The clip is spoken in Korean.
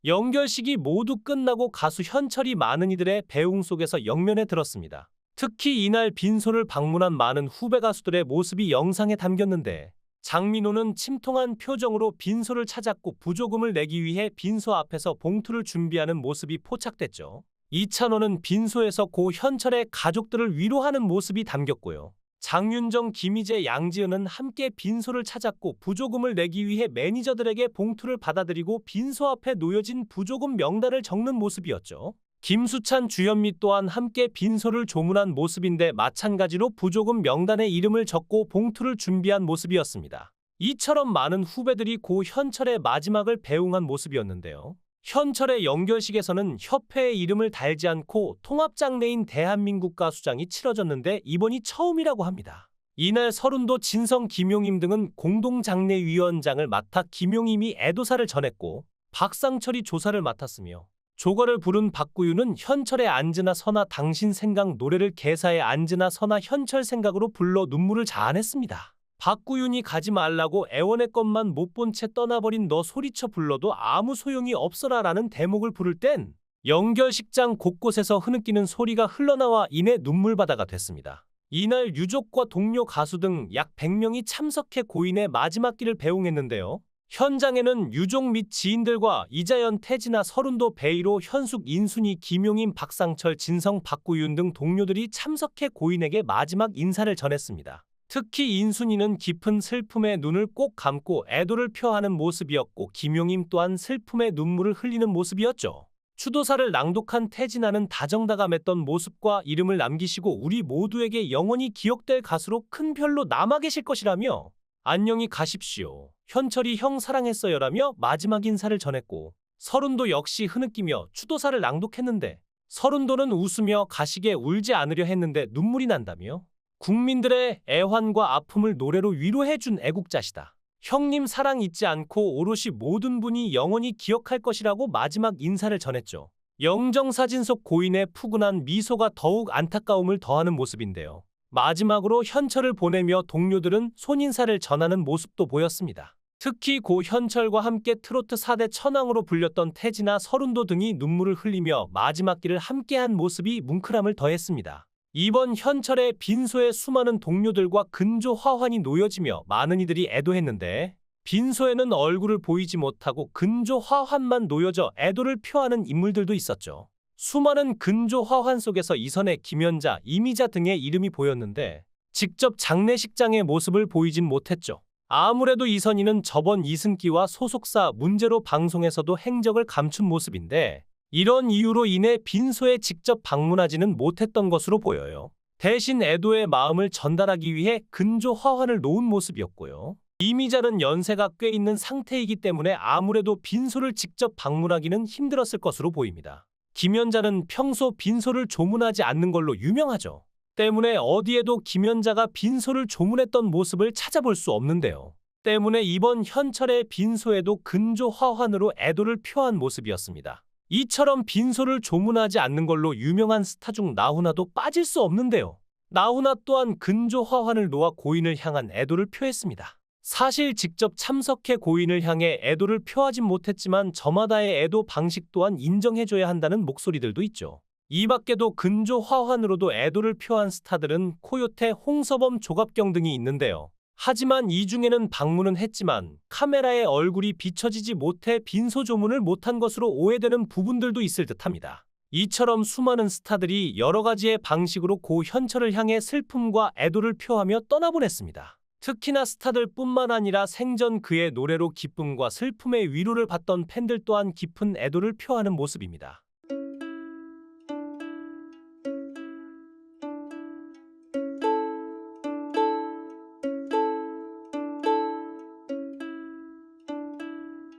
연결식이 모두 끝나고 가수 현철이 많은 이들의 배웅 속에서 영면에 들었습니다. 특히 이날 빈소를 방문한 많은 후배 가수들의 모습이 영상에 담겼는데 장민호는 침통한 표정으로 빈소를 찾았고 부조금을 내기 위해 빈소 앞에서 봉투를 준비하는 모습이 포착됐죠. 이찬원은 빈소에서 고 현철의 가족들을 위로하는 모습이 담겼고요. 장윤정, 김희재, 양지은은 함께 빈소를 찾았고 부조금을 내기 위해 매니저들에게 봉투를 받아들이고 빈소 앞에 놓여진 부조금 명단을 적는 모습이었죠. 김수찬, 주현미 또한 함께 빈소를 조문한 모습인데 마찬가지로 부조금 명단에 이름을 적고 봉투를 준비한 모습이었습니다. 이처럼 많은 후배들이 고 현철의 마지막을 배웅한 모습이었는데요. 현철의 연결식에서는 협회의 이름을 달지 않고 통합장래인 대한민국 가수장이 치러졌는데 이번이 처음이라고 합니다. 이날 서른도, 진성, 김용임 등은 공동장례위원장을 맡아 김용임이 애도사를 전했고 박상철이 조사를 맡았으며 조거를 부른 박구윤은 현철의 안즈나 서나 당신 생각 노래를 개사해 안즈나 서나 현철 생각으로 불러 눈물을 자아냈습니다. 박구윤이 가지 말라고 애원했건만 못 본 채 떠나버린 너 소리쳐 불러도 아무 소용이 없어라 라는 대목을 부를 땐 연결식장 곳곳에서 흐느끼는 소리가 흘러나와 이내 눈물바다가 됐습니다. 이날 유족과 동료 가수 등 약 100명이 참석해 고인의 마지막 길을 배웅했는데요. 현장에는 유족 및 지인들과 이자연, 태진아, 서른도, 베이로, 현숙, 인순이, 김용임, 박상철, 진성, 박구윤 등 동료들이 참석해 고인에게 마지막 인사를 전했습니다. 특히 인순이는 깊은 슬픔에 눈을 꼭 감고 애도를 표하는 모습이었고 김용임 또한 슬픔에 눈물을 흘리는 모습이었죠. 추도사를 낭독한 태진아는 다정다감했던 모습과 이름을 남기시고 우리 모두에게 영원히 기억될 가수로 큰 별로 남아 계실 것이라며 안녕히 가십시오. 현철이 형 사랑했어요라며 마지막 인사를 전했고 서른도 역시 흐느끼며 추도사를 낭독했는데 서른도는 웃으며 가시게 울지 않으려 했는데 눈물이 난다며 국민들의 애환과 아픔을 노래로 위로해준 애국자시다. 형님 사랑 잊지 않고 오롯이 모든 분이 영원히 기억할 것이라고 마지막 인사를 전했죠. 영정사진 속 고인의 푸근한 미소가 더욱 안타까움을 더하는 모습인데요. 마지막으로 현철을 보내며 동료들은 손인사를 전하는 모습도 보였습니다. 특히 고 현철과 함께 트로트 4대 천왕으로 불렸던 태진아, 서른도 등이 눈물을 흘리며 마지막 길을 함께한 모습이 뭉클함을 더했습니다. 이번 현철의 빈소에 수많은 동료들과 근조 화환이 놓여지며 많은 이들이 애도했는데 빈소에는 얼굴을 보이지 못하고 근조 화환만 놓여져 애도를 표하는 인물들도 있었죠. 수많은 근조 화환 속에서 이선혜, 김연자, 이미자 등의 이름이 보였는데 직접 장례식장의 모습을 보이진 못했죠. 아무래도 이선희는 저번 이승기와 소속사 문제로 방송에서도 행적을 감춘 모습인데 이런 이유로 인해 빈소에 직접 방문하지는 못했던 것으로 보여요. 대신 애도의 마음을 전달하기 위해 근조 화환을 놓은 모습이었고요. 이미자는 연세가 꽤 있는 상태이기 때문에 아무래도 빈소를 직접 방문하기는 힘들었을 것으로 보입니다. 김연자는 평소 빈소를 조문하지 않는 걸로 유명하죠. 때문에 어디에도 김연자가 빈소를 조문했던 모습을 찾아볼 수 없는데요. 때문에 이번 현철의 빈소에도 근조 화환으로 애도를 표한 모습이었습니다. 이처럼 빈소를 조문하지 않는 걸로 유명한 스타 중 나훈아도 빠질 수 없는데요. 나훈아 또한 근조 화환을 놓아 고인을 향한 애도를 표했습니다. 사실 직접 참석해 고인을 향해 애도를 표하진 못했지만 저마다의 애도 방식 또한 인정해줘야 한다는 목소리들도 있죠. 이 밖에도 근조 화환으로도 애도를 표한 스타들은 코요태, 홍서범, 조갑경 등이 있는데요. 하지만 이 중에는 방문은 했지만 카메라에 얼굴이 비춰지지 못해 빈소 조문을 못한 것으로 오해되는 부분들도 있을 듯합니다. 이처럼 수많은 스타들이 여러 가지의 방식으로 고 현철을 향해 슬픔과 애도를 표하며 떠나보냈습니다. 특히나 스타들뿐만 아니라 생전 그의 노래로 기쁨과 슬픔의 위로를 받던 팬들 또한 깊은 애도를 표하는 모습입니다.